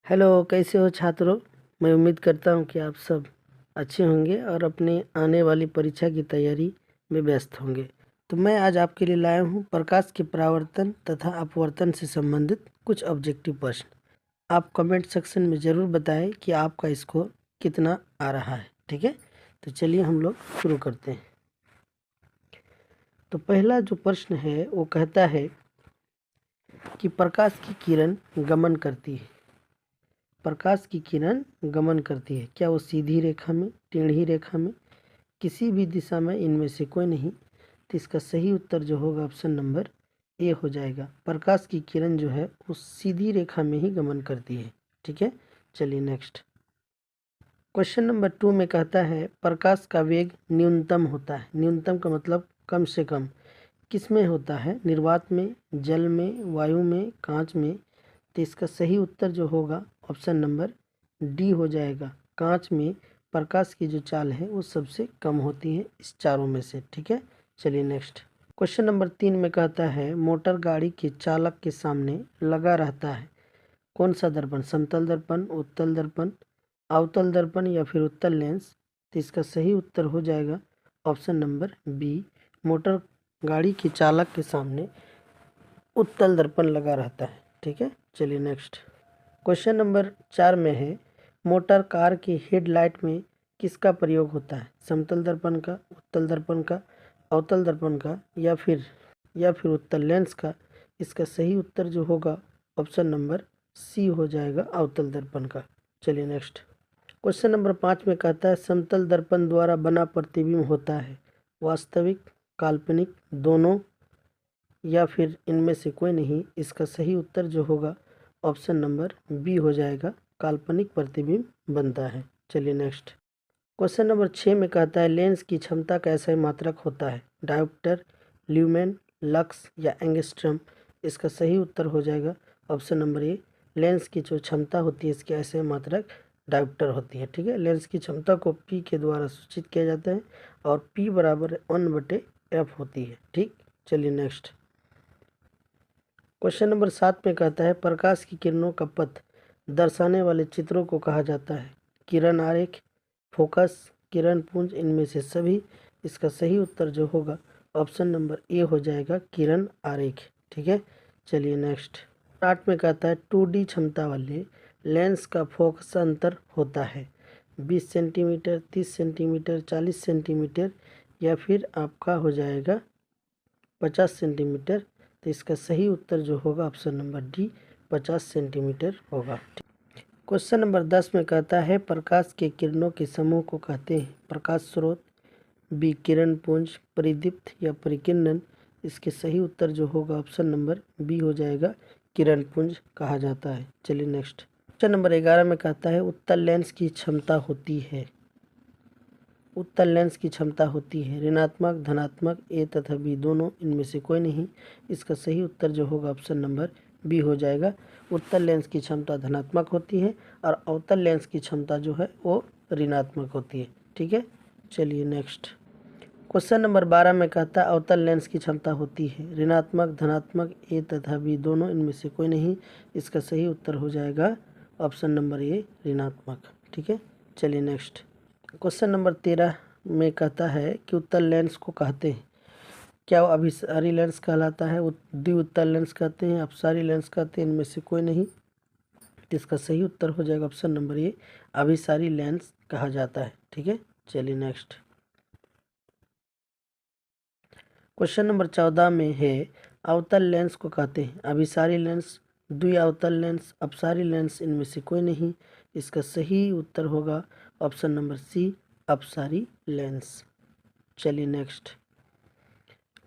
Hello, कैसे हो छात्रों। मैं उम्मीद करता हूँ कि आप सब अच्छे होंगे और अपने आने वाली परीक्षा की तैयारी में व्यस्त होंगे। तो मैं आज आपके लिए लाया हूँ प्रकाश के परावर्तन तथा अपवर्तन से संबंधित कुछ ऑब्जेक्टिव प्रश्न। आप कमेंट सेक्शन में ज़रूर बताएं कि आपका स्कोर कितना आ रहा है। ठीक है, तो चलिए हम लोग शुरू करते हैं। तो पहला जो प्रश्न है वो कहता है कि प्रकाश की किरण गमन करती है। प्रकाश की किरण गमन करती है, क्या वो सीधी रेखा में, टेढ़ी रेखा में, किसी भी दिशा में, इनमें से कोई नहीं। तो इसका सही उत्तर जो होगा ऑप्शन नंबर ए हो जाएगा। प्रकाश की किरण जो है वो सीधी रेखा में ही गमन करती है। ठीक है, चलिए नेक्स्ट। क्वेश्चन नंबर 2 में कहता है प्रकाश का वेग न्यूनतम होता है। न्यूनतम का मतलब कम से कम। किस में होता है? निर्वात में, जल में, वायु में, कांच में। तो इसका सही उत्तर जो होगा ऑप्शन नंबर डी हो जाएगा। कांच में प्रकाश की जो चाल है वो सबसे कम होती है इस चारों में से। ठीक है, चलिए नेक्स्ट। क्वेश्चन नंबर 3 में कहता है मोटर गाड़ी के चालक के सामने लगा रहता है कौन सा दर्पण? समतल दर्पण, उत्तल दर्पण, अवतल दर्पण या फिर उत्तल लेंस। तो इसका सही उत्तर हो जाएगा ऑप्शन नंबर बी। मोटर गाड़ी के चालक के सामने उत्तल दर्पण लगा रहता है। ठीक है, चलिए नेक्स्ट। क्वेश्चन नंबर 4 में है मोटर कार के हेडलाइट में किसका प्रयोग होता है? समतल दर्पण का, उत्तल दर्पण का, अवतल दर्पण का या फिर उत्तल लेंस का। इसका सही उत्तर जो होगा ऑप्शन नंबर सी हो जाएगा, अवतल दर्पण का। चलिए नेक्स्ट। क्वेश्चन नंबर 5 में कहता है समतल दर्पण द्वारा बना प्रतिबिंब होता है वास्तविक, काल्पनिक, दोनों या फिर इनमें से कोई नहीं। इसका सही उत्तर जो होगा ऑप्शन नंबर बी हो जाएगा, काल्पनिक प्रतिबिंब बनता है। चलिए नेक्स्ट। क्वेश्चन नंबर 6 में कहता है लेंस की क्षमता का ऐसा मात्रक होता है डायोप्टर, ल्यूमेन, लक्स या एंगस्ट्रम। इसका सही उत्तर हो जाएगा ऑप्शन नंबर ए। लेंस की जो क्षमता होती है इसके ऐसे मात्रक डायोप्टर होती है। ठीक है, लेंस की क्षमता को पी के द्वारा सूचित किया जाता है और पी बराबर 1/f होती है। ठीक, चलिए नेक्स्ट। क्वेश्चन नंबर 7 में कहता है प्रकाश की किरणों का पथ दर्शाने वाले चित्रों को कहा जाता है किरण आरेख, फोकस, किरण पुंज, इनमें से सभी। इसका सही उत्तर जो होगा ऑप्शन नंबर ए हो जाएगा, किरण आरेख। ठीक है, चलिए नेक्स्ट। 8 में कहता है 2D क्षमता वाले लेंस का फोकस अंतर होता है 20 सेंटीमीटर, 30 सेंटीमीटर, 40 सेंटीमीटर या फिर आपका हो जाएगा 50 सेंटीमीटर। तो इसका सही उत्तर जो होगा ऑप्शन नंबर डी, 50 सेंटीमीटर होगा। क्वेश्चन नंबर 10 में कहता है प्रकाश के किरणों के समूह को कहते हैं प्रकाश स्रोत, बी किरण पुंज, परिदीप्त या परिकिरणन। इसके सही उत्तर जो होगा ऑप्शन नंबर बी हो जाएगा, किरण पुंज कहा जाता है। चलिए नेक्स्ट। क्वेश्चन नंबर 11 में कहता है उत्तल लेंस की क्षमता होती है उत्तल लेंस की क्षमता होती है ऋणात्मक, धनात्मक, ए तथा बी दोनों, इनमें से कोई नहीं। इसका सही उत्तर जो होगा ऑप्शन नंबर बी हो जाएगा। उत्तल लेंस की क्षमता धनात्मक होती है और अवतल लेंस की क्षमता जो है वो ऋणात्मक होती है। ठीक है, चलिए नेक्स्ट। क्वेश्चन नंबर 12 में कहता है अवतल लेंस की क्षमता होती है ऋणात्मक, धनात्मक, ए तथा बी दोनों, इनमें से कोई नहीं। इसका सही उत्तर हो जाएगा ऑप्शन नंबर ए, ऋणात्मक। ठीक है, चलिए नेक्स्ट। क्वेश्चन नंबर 13 में कहता है कि उत्तल लेंस को कहते हैं क्या वो अभिसारी लेंस कहलाता है, द्विउत्तल लेंस कहते हैं, अपसारी लेंस कहते हैं, इनमें से कोई नहीं। तो इसका सही उत्तर हो जाएगा ऑप्शन नंबर ए, अभिसारी लेंस कहा जाता है। ठीक है, चलिए नेक्स्ट। क्वेश्चन नंबर 14 में है अवतल लेंस को कहते हैं अभिसारी लेंस, द्विअवतल लेंस, अपसारी लेंस, इनमें से कोई नहीं। इसका सही उत्तर होगा ऑप्शन नंबर सी, अपसारी लेंस। चलिए नेक्स्ट।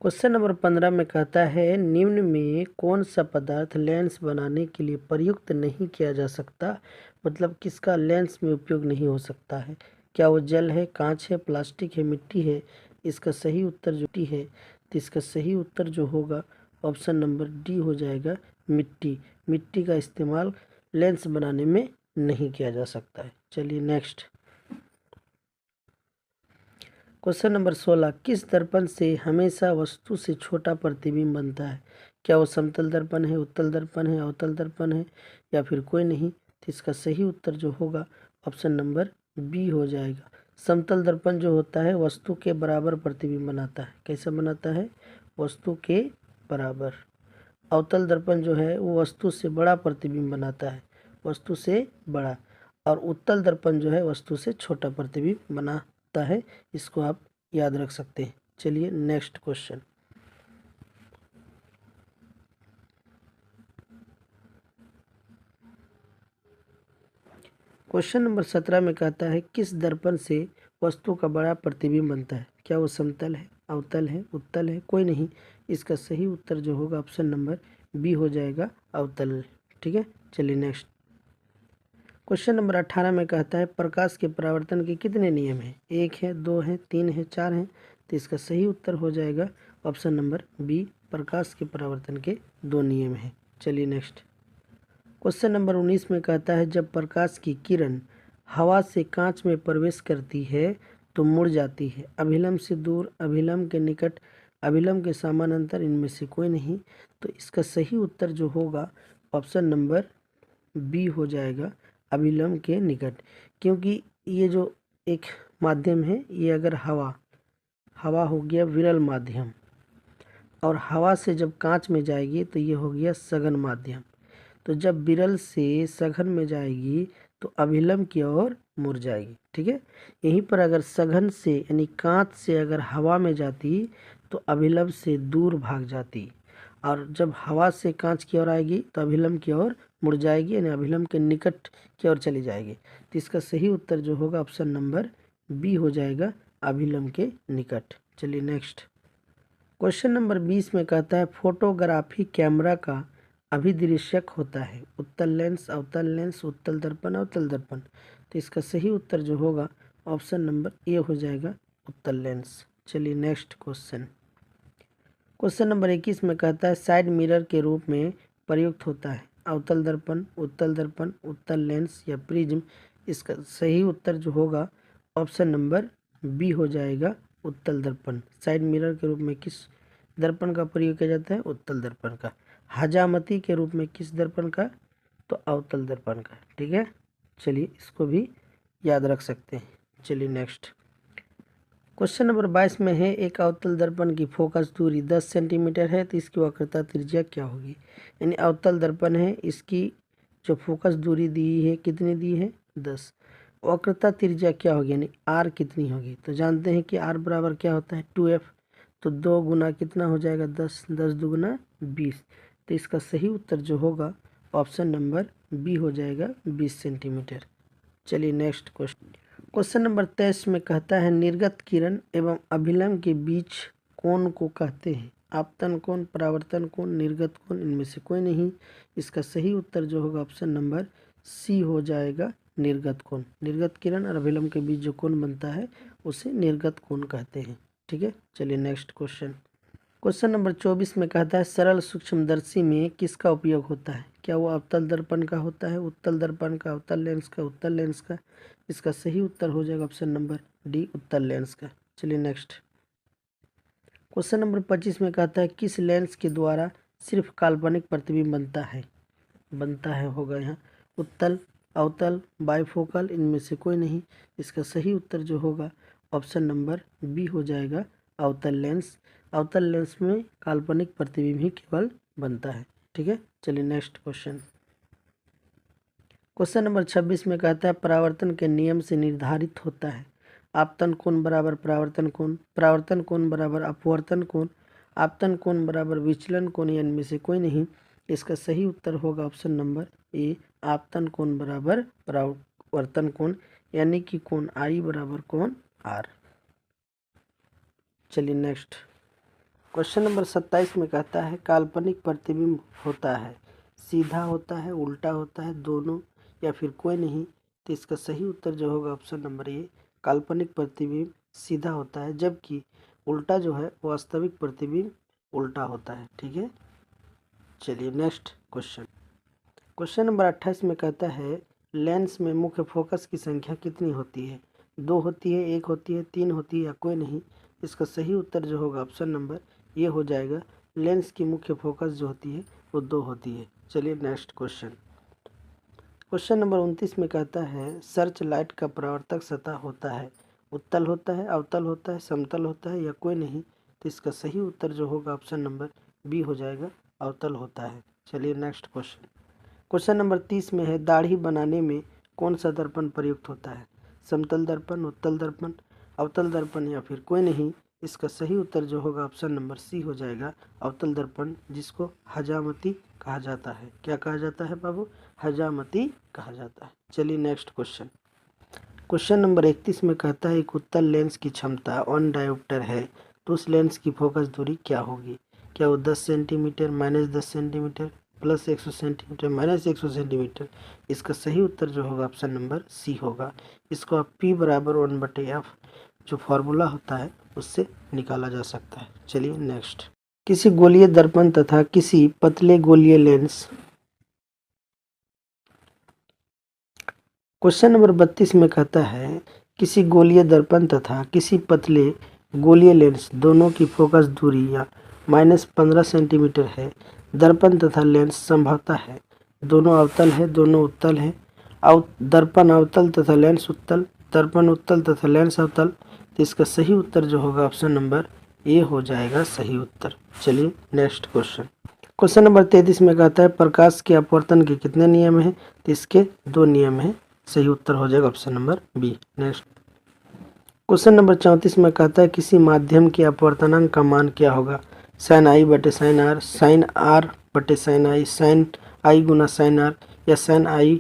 क्वेश्चन नंबर 15 में कहता है निम्न में कौन सा पदार्थ लेंस बनाने के लिए प्रयुक्त नहीं किया जा सकता, मतलब किसका लेंस में उपयोग नहीं हो सकता है? क्या वो जल है, कांच है, प्लास्टिक है, मिट्टी है? इसका सही उत्तर जो टी है, तो इसका सही उत्तर जो होगा ऑप्शन नंबर डी हो जाएगा, मिट्टी। मिट्टी का इस्तेमाल लेंस बनाने में नहीं किया जा सकता है। चलिए नेक्स्ट। क्वेश्चन नंबर 16 किस दर्पण से हमेशा वस्तु से छोटा प्रतिबिंब बनता है? क्या वो समतल दर्पण है, उत्तल दर्पण है, अवतल दर्पण है या फिर कोई नहीं? तो इसका सही उत्तर जो होगा ऑप्शन नंबर बी हो जाएगा। समतल दर्पण जो होता है वस्तु के बराबर प्रतिबिंब बनाता है। कैसे बनाता है? वस्तु के बराबर। अवतल दर्पण जो है वो वस्तु से बड़ा प्रतिबिंब बनाता है, वस्तु से बड़ा। और उत्तल दर्पण जो है वस्तु से छोटा प्रतिबिंब बनाता है। इसको आप याद रख सकते हैं। चलिए नेक्स्ट क्वेश्चन। क्वेश्चन नंबर 17 में कहता है किस दर्पण से वस्तु का बड़ा प्रतिबिंब बनता है? क्या वो समतल है, अवतल है, उत्तल है? कोई नहीं। इसका सही उत्तर जो होगा ऑप्शन नंबर बी हो जाएगा, अवतल। ठीक है, चलिए नेक्स्ट। क्वेश्चन नंबर 18 में कहता है प्रकाश के परावर्तन के कितने नियम हैं? 1 है, 2 है, 3 है, 4 हैं? तो इसका सही उत्तर हो जाएगा ऑप्शन नंबर बी, प्रकाश के परावर्तन के 2 नियम हैं। चलिए नेक्स्ट। क्वेश्चन नंबर 19 में कहता है जब प्रकाश की किरण हवा से कांच में प्रवेश करती है तो मुड़ जाती है। अभिलंब से दूर, अभिलंब के निकट, अभिलंब के समानांतर, इनमें से कोई नहीं। तो इसका सही उत्तर जो होगा ऑप्शन नंबर बी हो जाएगा, अभिलंब के निकट। क्योंकि ये जो एक माध्यम है ये अगर हवा हो गया विरल माध्यम, और हवा से जब कांच में जाएगी तो ये हो गया सघन माध्यम। तो जब विरल से सघन में जाएगी तो अभिलंब की ओर मुड़ जाएगी। ठीक है, यहीं पर अगर सघन से यानी कांच से अगर हवा में जाती तो अभिलंब से दूर भाग जाती, और जब हवा से कांच की ओर आएगी तो अभिलंब की ओर मुड़ जाएगी, यानी अभिलंब के निकट की ओर चली जाएगी। तो इसका सही उत्तर जो होगा ऑप्शन नंबर बी हो जाएगा, अभिलंब के निकट। चलिए नेक्स्ट। क्वेश्चन नंबर 20 में कहता है फोटोग्राफी कैमरा का अभिदृश्यक होता है। उत्तल लेंस, अवतल लेंस, उत्तल दर्पण, अवतल दर्पण। तो इसका सही उत्तर जो होगा ऑप्शन नंबर ए हो जाएगा, उत्तल लेंस। चलिए नेक्स्ट क्वेश्चन। क्वेश्चन नंबर 21 में कहता है साइड मिरर के रूप में प्रयुक्त होता है। अवतल दर्पण, उत्तल दर्पण, उत्तल लेंस या प्रिज्म? इसका सही उत्तर जो होगा ऑप्शन नंबर बी हो जाएगा, उत्तल दर्पण। साइड मिरर के रूप में किस दर्पण का प्रयोग किया जाता है? उत्तल दर्पण का। हजामती के रूप में किस दर्पण का? तो अवतल दर्पण का। ठीक है, चलिए इसको भी याद रख सकते हैं। चलिए नेक्स्ट। क्वेश्चन नंबर 22 में है एक अवतल दर्पण की फोकस दूरी 10 सेंटीमीटर है तो इसकी वक्रता त्रिज्या क्या होगी? यानी अवतल दर्पण है, इसकी जो फोकस दूरी दी है कितनी दी है? 10। वक्रता त्रिज्या क्या होगी यानी आर कितनी होगी? तो जानते हैं कि आर बराबर क्या होता है? 2f। तो 2 गुना कितना हो जाएगा? 10, 10 दुगुना 20। तो इसका सही उत्तर जो होगा ऑप्शन नंबर बी हो जाएगा, 20 सेंटीमीटर। चलिए नेक्स्ट क्वेश्चन। क्वेश्चन नंबर 23 में कहता है निर्गत किरण एवं अभिलंब के बीच कोण को कहते हैं। आपतन कोण, परावर्तन कोण, निर्गत कोण, इनमें से कोई नहीं। इसका सही उत्तर जो होगा ऑप्शन नंबर सी हो जाएगा, निर्गत कोण। निर्गत किरण और अभिलंब के बीच जो कोण बनता है उसे निर्गत कोण कहते हैं। ठीक है, चलिए नेक्स्ट क्वेश्चन। क्वेश्चन नंबर 24 में कहता है सरल सूक्ष्मदर्शी में किसका उपयोग होता है? क्या वो अवतल दर्पण का होता है, उत्तल दर्पण का, अवतल लेंस का, उत्तल लेंस का? इसका सही उत्तर हो जाएगा ऑप्शन नंबर डी, उत्तल लेंस का। चलिए नेक्स्ट। क्वेश्चन नंबर 25 में कहता है किस लेंस के द्वारा सिर्फ काल्पनिक प्रतिबिंब बनता है होगा यहाँ उत्तल, अवतल, बाइफोकल, इनमें से कोई नहीं। इसका सही उत्तर जो होगा ऑप्शन नंबर बी हो जाएगा, अवतल लेंस। अवतल लेंस में काल्पनिक प्रतिबिंब ही केवल बनता है। ठीक है, चलिए नेक्स्ट क्वेश्चन। क्वेश्चन नंबर 26 में कहता है परावर्तन के नियम से निर्धारित होता है। आपतन कोण बराबर परावर्तन कोण, परावर्तन कोण बराबर अपवर्तन कोण, आपतन कोण बराबर विचलन कोण, या इनमें से कोई नहीं। इसका सही उत्तर होगा ऑप्शन नंबर ए, आपतन कोण बराबर परावर्तन कोण, यानी कि कोण आई बराबर कोण आर। चलिए नेक्स्ट। क्वेश्चन नंबर 27 में कहता है काल्पनिक प्रतिबिंब होता है, सीधा होता है, उल्टा होता है, दोनों, या फिर कोई नहीं। तो इसका सही उत्तर जो होगा ऑप्शन नंबर ए, काल्पनिक प्रतिबिंब सीधा होता है, जबकि उल्टा जो है वास्तविक प्रतिबिंब उल्टा होता है। ठीक है, चलिए नेक्स्ट क्वेश्चन। क्वेश्चन नंबर 28 में कहता है लेंस में मुख्य फोकस की संख्या कितनी होती है? 2 होती है, 1 होती है, 3 होती है, या कोई नहीं। इसका सही उत्तर जो होगा ऑप्शन नंबर ये हो जाएगा, लेंस की मुख्य फोकस जो होती है वो 2 होती है। चलिए नेक्स्ट क्वेश्चन। क्वेश्चन नंबर 29 में कहता है सर्च लाइट का परावर्तक सतह होता है, उत्तल होता है, अवतल होता है, समतल होता है या कोई नहीं। तो इसका सही उत्तर जो होगा ऑप्शन नंबर बी हो जाएगा, अवतल होता है। चलिए नेक्स्ट क्वेश्चन। क्वेश्चन नंबर 30 में है दाढ़ी बनाने में कौन सा दर्पण प्रयुक्त होता है, समतल दर्पण, उत्तल दर्पण, अवतल दर्पण या फिर कोई नहीं। इसका सही उत्तर जो होगा ऑप्शन नंबर सी हो जाएगा, अवतल दर्पण, जिसको हजामती कहा जाता है। क्या कहा जाता है बाबू? हजामती कहा जाता है। चलिए नेक्स्ट क्वेश्चन। क्वेश्चन नंबर 31 में कहता है एक उत्तल लेंस की क्षमता 1 डायोप्टर है, तो उस लेंस की फोकस दूरी क्या होगी? क्या वो 10 सेंटीमीटर, -10 सेंटीमीटर, +100 सेंटीमीटर, -100 सेंटीमीटर? इसका सही उत्तर जो होगा ऑप्शन नंबर सी होगा। इसको आप P बराबर 1/f जो फॉर्मूला होता है उससे निकाला जा सकता है। चलिए नेक्स्ट। किसी गोलीय दर्पण तथा किसी पतले गोलीय लेंस। क्वेश्चन नंबर 32 में कहता है किसी गोलीय दर्पण तथा किसी पतले गोलीय लेंस दोनों की फोकस दूरी या -15 सेंटीमीटर है। दर्पण तथा लेंस संभवतः है दोनों अवतल है, दोनों उत्तल है। दर्पण अवतल तथा लेंस उत्तल, दर्पण उत्तल तथा लेंस अवतल। तो इसका सही उत्तर जो होगा ऑप्शन नंबर ए हो जाएगा सही उत्तर। चलिए नेक्स्ट क्वेश्चन। क्वेश्चन नंबर 33 में कहता है प्रकाश के अपवर्तन के कितने नियम हैं? तो इसके 2 नियम हैं। सही उत्तर हो जाएगा option number B. Next question number 34 में कहता है किसी माध्यम के अपवर्तनांक का मान क्या होगा? sin i बटे sin r, sin r बटे sin i, sin i Guna sin r या sin i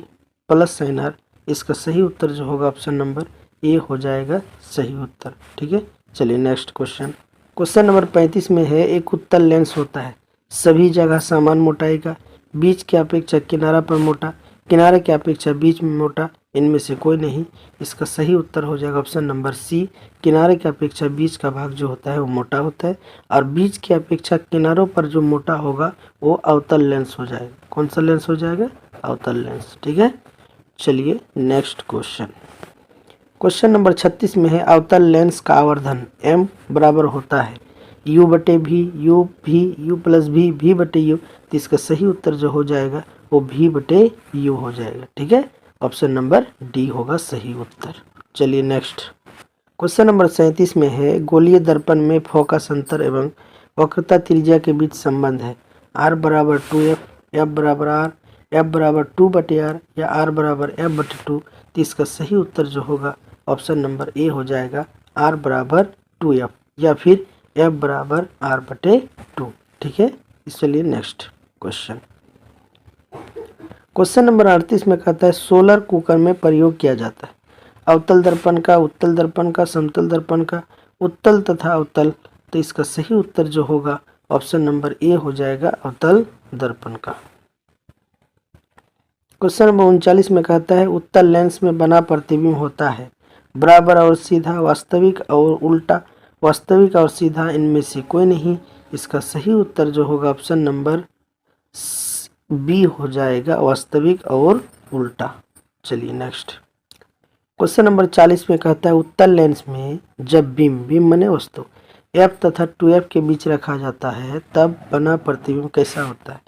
plus sin r। इसका सही उत्तर जो होगा ऑप्शन नंबर ए हो जाएगा सही उत्तर। ठीक है, चलिए नेक्स्ट क्वेश्चन। क्वेश्चन नंबर 35 में है एक उत्तल लेंस होता है सभी जगह समान मोटाई का, बीच की अपेक्षा किनारा पर मोटा, किनारे की अपेक्षा बीच में मोटा, इनमें से कोई नहीं। इसका सही उत्तर हो जाएगा ऑप्शन नंबर सी, किनारे की अपेक्षा बीच का भाग जो होता है वो मोटा होता है और बीच की अपेक्षा किनारों पर जो मोटा होगा वो अवतल लेंस हो जाएगा। कौन सा लेंस हो जाएगा? अवतल लेंस। ठीक है, चलिए नेक्स्ट क्वेश्चन। क्वेश्चन नंबर 36 में है अवतल लेंस का आवर्धन m बराबर होता है u बटे भी, u भी, u प्लस भी, v बटे u। तो इसका सही उत्तर जो हो जाएगा वो v बटे u हो जाएगा। ठीक है, ऑप्शन नंबर डी होगा सही उत्तर। चलिए नेक्स्ट। क्वेश्चन नंबर 37 में है गोलीय दर्पण में फोकस अंतर एवं वक्रता त्रिज्या के बीच संबंध है r बराबर 2f, f बराबर r, f बराबर 2/r या r बराबर f बटे 2। तो इसका सही उत्तर जो होगा ऑप्शन नंबर ए हो जाएगा, r बराबर 2f या फिर f बराबर r बटे 2। ठीक है, इसलिए नेक्स्ट क्वेश्चन। क्वेश्चन नंबर 38 में कहता है सोलर कुकर में प्रयोग किया जाता है अवतल दर्पण का, उत्तल दर्पण का, समतल दर्पण का, उत्तल तथा अवतल। तो इसका सही उत्तर जो होगा ऑप्शन नंबर ए हो जाएगा, अवतल दर्पण का। क्वेश्चन नंबर 39 में कहता है उत्तल लेंस में बना प्रतिबिंब होता है बराबर और सीधा, वास्तविक और उल्टा, वास्तविक और सीधा, इनमें से कोई नहीं। इसका सही उत्तर जो होगा ऑप्शन नंबर बी हो जाएगा, वास्तविक और उल्टा। चलिए नेक्स्ट। क्वेश्चन नंबर 40 में कहता है उत्तल लेंस में जब बीम माने वस्तु f तथा 2f के बीच रखा जाता है तब बना प्रतिबिंब कैसा होता है?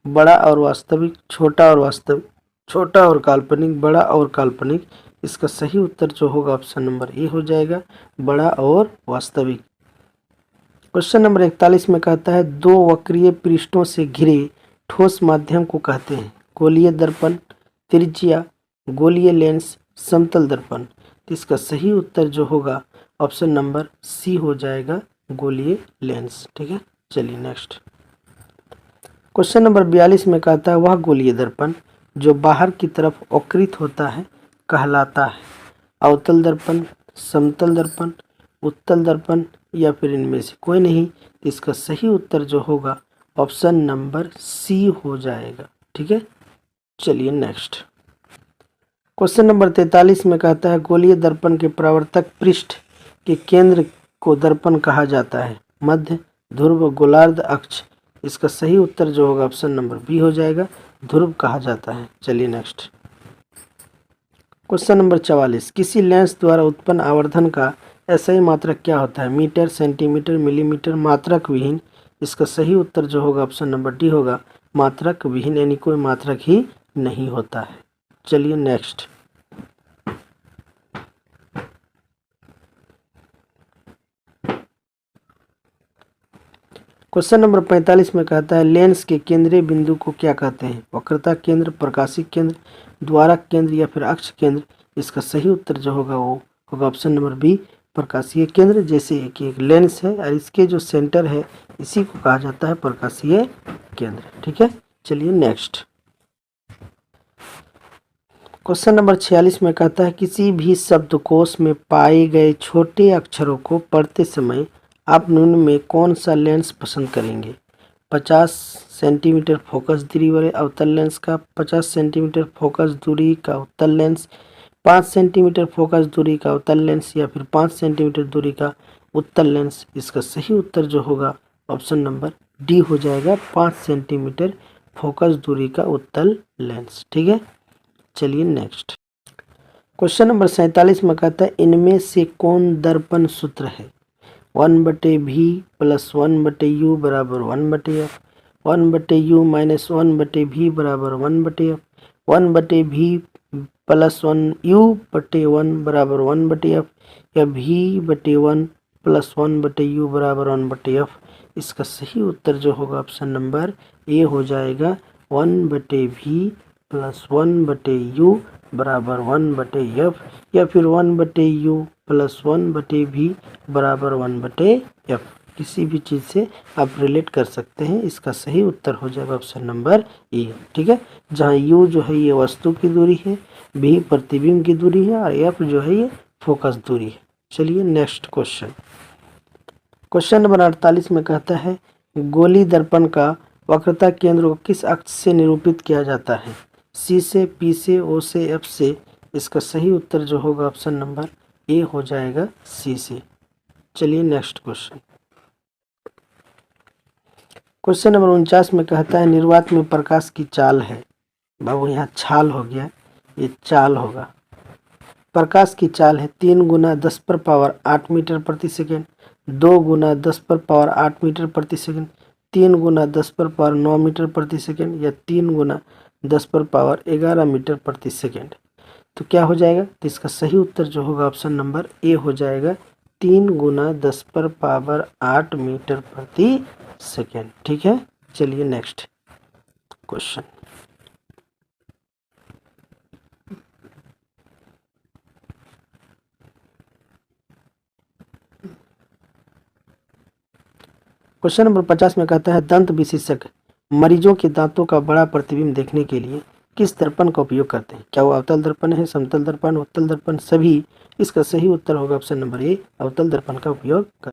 बड़ा और वास्तविक, छोटा और वास्तविक, छोटा और काल्पनिक, बड़ा और काल्पनिक। इसका सही उत्तर जो होगा ऑप्शन नंबर ए हो जाएगा, बड़ा और वास्तविक। क्वेश्चन नंबर 41 में कहता है दो वक्रीय पृष्ठों से घिरे ठोस माध्यम को कहते हैं गोलीय दर्पण, त्रिज्या, गोलीय लेंस, समतल दर्पण। तो इसका सही उत्तर जो होगा ऑप्शन नंबर सी हो जाएगा, गोलीय लेंस। ठीक है, चलिए नेक्स्ट। क्वेश्चन नंबर 42 में कहता है वह गोलीय दर्पण जो बाहर की तरफ वक्रित होता है कहलाता है अवतल दर्पण, समतल दर्पण, उत्तल दर्पण या फिर इनमें से कोई नहीं। इसका सही उत्तर जो होगा ऑप्शन नंबर सी हो जाएगा। ठीक है, चलिए नेक्स्ट। क्वेश्चन नंबर 43 में कहता है गोलीय दर्पण के परावर्तक पृष्ठ के केंद्र को दर्पण कहा जाता है मध्य, ध्रुव, गोलार्ध, अक्ष। इसका सही उत्तर जो होगा ऑप्शन नंबर बी हो जाएगा, ध्रुव कहा जाता है। चलिए नेक्स्ट। क्वेश्चन नंबर 44 किसी लेंस द्वारा उत्पन्न आवर्धन का SI मात्रक क्या होता है? मीटर, सेंटीमीटर, मिलीमीटर, मात्रक विहीन। इसका सही उत्तर जो होगा ऑप्शन नंबर डी होगा, मात्रक विहीन, यानी कोई मात्रक ही नहीं होता है। चलिए नेक्स्ट। क्वेश्चन नंबर 45 में कहता है लेंस के केंद्रीय बिंदु को क्या कहते हैं? वक्रता केंद्र, प्रकाशिक केंद्र, द्वारक केंद्र या फिर अक्ष केंद्र? इसका सही उत्तर जो होगा वो होगा ऑप्शन नंबर बी, प्रकाशीय केंद्र। जैसे कि एक लेंस है और इसके जो सेंटर है इसी को कहा जाता है प्रकाशीय केंद्र। ठीक है, चलिए नेक्स्ट। क्वेश्चन नंबर 46 में कहता है किसी भी शब्दकोश में पाए गए छोटे अक्षरों को पढ़ते समय आप निम्न में कौन सा लेंस पसंद करेंगे? 50 सेंटीमीटर फोकस दूरी वाले अवतल लेंस का, 50 सेंटीमीटर फोकस दूरी का उत्तल लेंस, 5 सेंटीमीटर फोकस दूरी का उत्तल लेंस या फिर 5 सेंटीमीटर दूरी का उत्तल लेंस? इसका सही उत्तर जो होगा ऑप्शन नंबर डी हो जाएगा, 5 सेंटीमीटर फोकस दूरी का उत्तल लेंस। ठीक है, चलिए नेक्स्ट। क्वेश्चन नंबर 47 में कहता है इनमें से कौन दर्पण सूत्र है? 1/v प्लस 1/u बराबर 1/f, 1/u माइनस 1/v बराबर 1/f, 1/v प्लस 1u/1 बराबर 1/f या v/1 प्लस 1/u बराबर 1/f? इसका सही उत्तर जो होगा ऑप्शन नंबर ए हो जाएगा, 1/v प्लस 1/u बराबर 1/f या फिर 1/u प्लस 1/v बराबर 1/f। किसी भी चीज़ से आप रिलेट कर सकते हैं। इसका सही उत्तर हो जाएगा ऑप्शन नंबर ए। ठीक है, जहाँ u जो है ये वस्तु की दूरी है, v प्रतिबिंब की दूरी है और f जो है ये फोकस दूरी है। चलिए नेक्स्ट क्वेश्चन। क्वेश्चन नंबर 48 में कहता है गोली दर्पण का वक्रता केंद्र को किस अक्ष से निरूपित किया जाता है? सी से, पी से, ओ से, एफ से? इसका सही उत्तर जो होगा ऑप्शन नंबर ए हो जाएगा, सी से। चलिए नेक्स्ट क्वेश्चन। क्वेश्चन नंबर 49 में कहता है निर्वात में प्रकाश की चाल है। बाबू यहाँ छाल हो गया, ये चाल होगा। प्रकाश की चाल है 3 गुना 10 पर पावर 8 मीटर प्रति सेकेंड, 2 गुना 10 पर पावर 8 मीटर प्रति सेकेंड, 3 गुना 10 पर पावर 9 मीटर प्रति सेकेंड या 3 गुना 10 पर पावर 11 मीटर प्रति सेकेंड? तो क्या हो जाएगा? तो इसका सही उत्तर जो होगा ऑप्शन नंबर ए हो जाएगा, 3 गुना 10 पर पावर 8 मीटर प्रति सेकेंड। ठीक है, चलिए नेक्स्ट क्वेश्चन। क्वेश्चन नंबर 50 में कहता है दंत विशेषज्ञ मरीजों के दांतों का बड़ा प्रतिबिंब देखने के लिए किस दर्पण का उपयोग करते हैं? क्या वो अवतल दर्पण है, समतल दर्पण, उत्तल दर्पण, सभी? इसका सही उत्तर होगा ऑप्शन नंबर ए, अवतल दर्पण का उपयोग कर